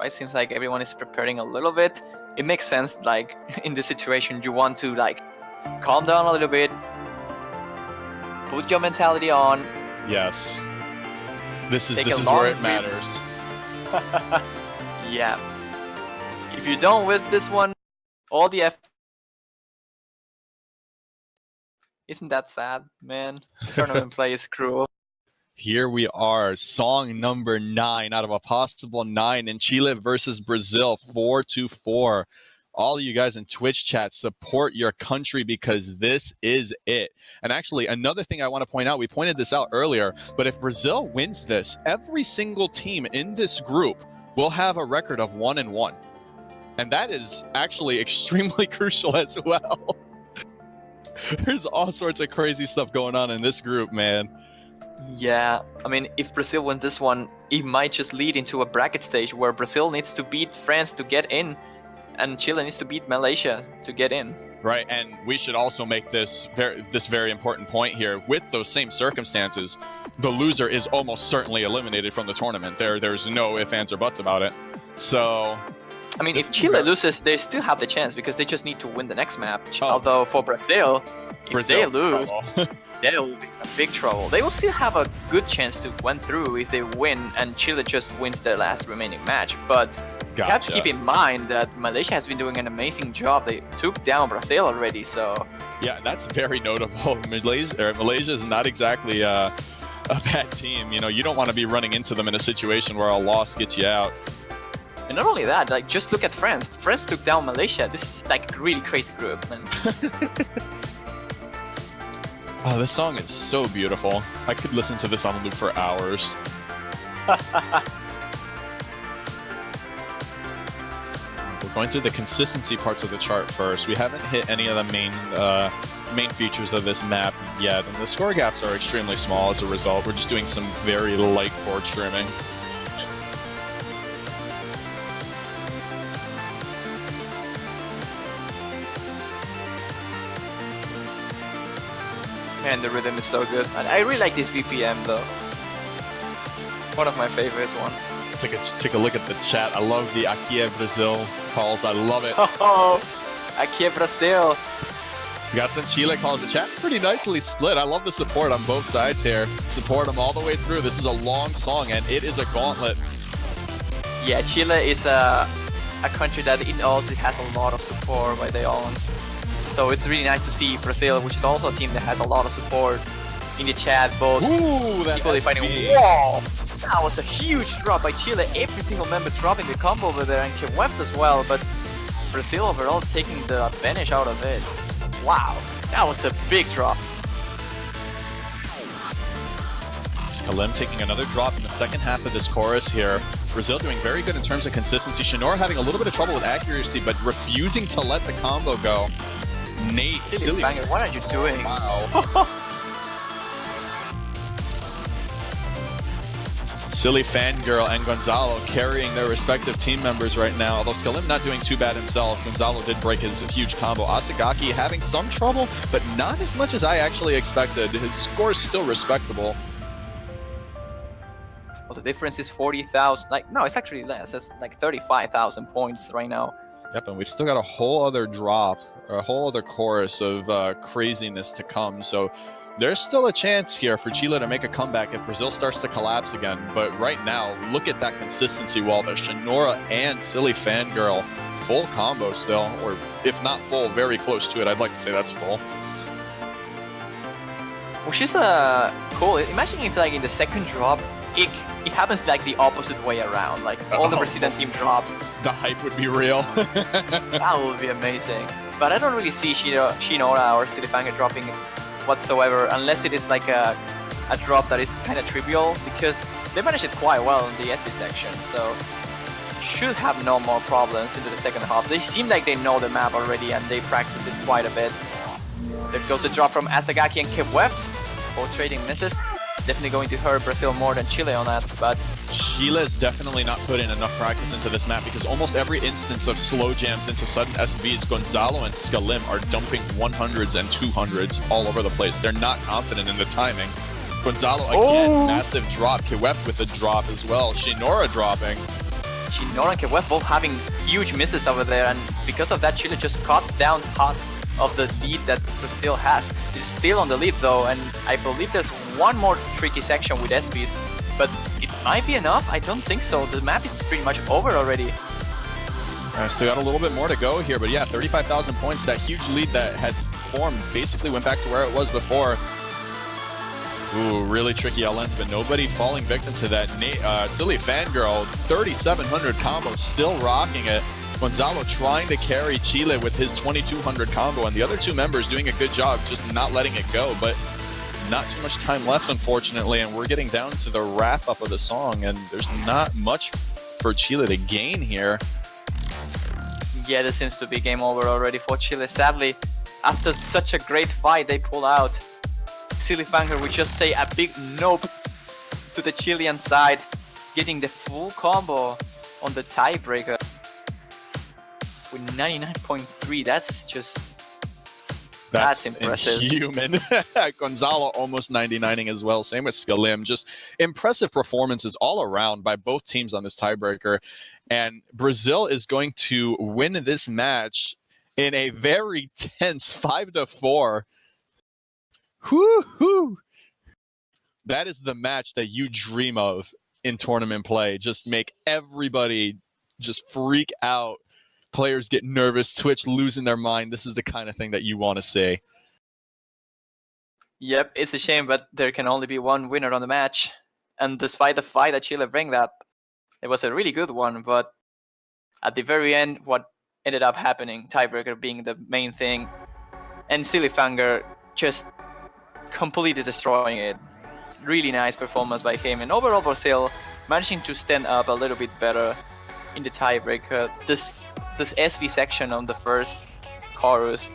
right? Seems like everyone is preparing a little bit. It makes sense, like, in this situation, you want to, like, calm down a little bit, put your mentality on. Yes. This is where it matters. Yeah. If you don't win this one, all the F. Isn't that sad, man? Tournament play is cruel. Here we are, song number 9 out of a possible 9 in Chile versus Brazil, 4-4. All of you guys in Twitch chat, support your country because this is it. And actually, another thing I want to point out, we pointed this out earlier, but if Brazil wins this, every single team in this group will have a record of 1-1. And that is actually extremely crucial as well. There's all sorts of crazy stuff going on in this group, man. Yeah, I mean, if Brazil wins this one, it might just lead into a bracket stage where Brazil needs to beat France to get in, and Chile needs to beat Malaysia to get in. Right, and we should also make this very important point here. With those same circumstances, the loser is almost certainly eliminated from the tournament. There's no ifs, ands, or buts about it. So, I mean, if Chile loses, they still have the chance because they just need to win the next match. Although for Brazil, if they lose, they will be in big trouble. They will still have a good chance to win through if they win and Chile just wins their last remaining match. But you have to keep in mind that Malaysia has been doing an amazing job. They took down Brazil already, so... Yeah, that's very notable. Malaysia is not exactly a bad team. You know, you don't want to be running into them in a situation where a loss gets you out. And not only that, like, just look at France. France took down Malaysia. This is like a really crazy group, man. Oh, this song is so beautiful. I could listen to this on loop for hours. We're going through the consistency parts of the chart first. We haven't hit any of the main features of this map yet, and the score gaps are extremely small as a result. We're just doing some very light board streaming. Man, the rhythm is so good. And I really like this BPM though. One of my favorites one. Take a look at the chat. I love the Aqui é Brasil calls. I love it. Oh, Aqui é Brasil. We got some Chile calls. The chat's pretty nicely split. I love the support on both sides here. Support them all the way through. This is a long song and it is a gauntlet. Yeah, Chile is a country that it also has a lot of support by their own. So it's really nice to see Brazil, which is also a team that has a lot of support in the chat. Both people fighting. Whoa! That was a huge drop by Chile. Every single member dropping the combo over there, and Kewebs as well. But Brazil overall taking the advantage out of it. Wow, that was a big drop. Skalim taking another drop in the second half of this chorus here. Brazil doing very good in terms of consistency. Shinora having a little bit of trouble with accuracy, but refusing to let the combo go. Nate, Silly Banger, what are you doing? Wow. Silly Fangirl and Gonzalo carrying their respective team members right now. Although Skalim not doing too bad himself. Gonzalo did break his huge combo. Asagaki having some trouble, but not as much as I actually expected. His score is still respectable. Well, the difference is 40,000. Like, no, it's actually less. It's like 35,000 points right now. Yep, and we've still got a whole other drop, or a whole other chorus of craziness to come. So there's still a chance here for Chile to make a comeback if Brazil starts to collapse again. But right now, look at that consistency wall. There's Shinora and Silly Fangirl. Full combo still, or if not full, very close to it. I'd like to say that's full. Which is cool. Imagine if, like, in the second drop, it happens like the opposite way around. Like, all the Brazilian team drops. The hype would be real. That would be amazing. But I don't really see Shinora or Silly Fangirl dropping whatsoever, unless it is like a drop that is kind of trivial, because they managed it quite well in the SB section. So should have no more problems into the second half. They seem like they know the map already and they practice it quite a bit. There goes the drop from Asagaki and Kewebs. Both trading misses. Definitely going to hurt Brazil more than Chile on that, but Chile's definitely not put in enough practice into this map because almost every instance of slow jams into sudden SVs, Gonzalo and Skalim are dumping 100s and 200s all over the place. They're not confident in the timing. Gonzalo again, massive drop. Kewebs with a drop as well. Shinora dropping. Shinora and Keweb both having huge misses over there, and because of that, Chile just cuts down half of the lead that Brazil has. It's still on the lead though, and I believe there's one more tricky section with SBs, but it might be enough. I don't think so. The map is pretty much over already. I still got a little bit more to go here, but yeah, 35,000 points. That huge lead that had formed basically went back to where it was before. Ooh, really tricky LNs, but nobody falling victim to that. Silly Fangirl, 3,700 combo, still rocking it. Gonzalo trying to carry Chile with his 2,200 combo, and the other two members doing a good job just not letting it go, but not too much time left, unfortunately, and we're getting down to the wrap-up of the song, and there's not much for Chile to gain here. Yeah, this seems to be game over already for Chile. Sadly, after such a great fight, they pull out. Silly Fanger would just say a big nope to the Chilean side, getting the full combo on the tiebreaker with 99.3. That's impressive. Inhuman. Gonzalo almost 99ing as well. Same with Skalim. Just impressive performances all around by both teams on this tiebreaker. And Brazil is going to win this match in a very tense 5-4. Whoo-hoo! That is the match that you dream of in tournament play. Just make everybody just freak out. Players get nervous, Twitch losing their mind. This is the kind of thing that you want to see. Yep, it's a shame, but there can only be one winner on the match. And despite the fight that Chile bring up, it was a really good one, but at the very end, what ended up happening, tiebreaker being the main thing, and Silly Fanger just completely destroying it. Really nice performance by him, and overall Brazil managing to stand up a little bit better in the tiebreaker. This SV section on the first chorus